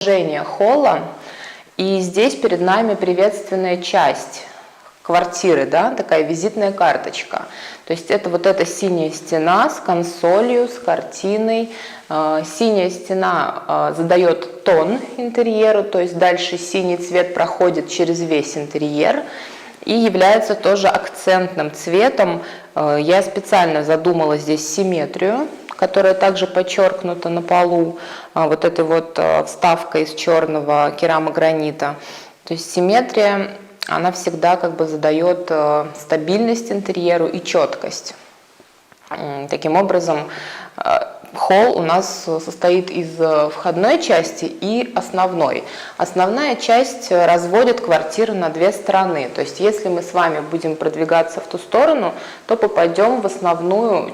Холла, и здесь перед нами приветственная часть квартиры, да, такая визитная карточка. То есть это вот эта синяя стена с консолью, с картиной. Синяя стена задает тон интерьеру, то есть дальше синий цвет проходит через весь интерьер и является тоже акцентным цветом. Я специально задумала здесь симметрию, которая также подчеркнута на полу вот этой вот вставкой из черного керамогранита. То есть симметрия, она всегда как бы задает стабильность интерьеру и четкость. Таким образом, холл у нас состоит из входной части и основной. Основная часть разводит квартиру на две стороны. То есть если мы с вами будем продвигаться в ту сторону, то попадем в основную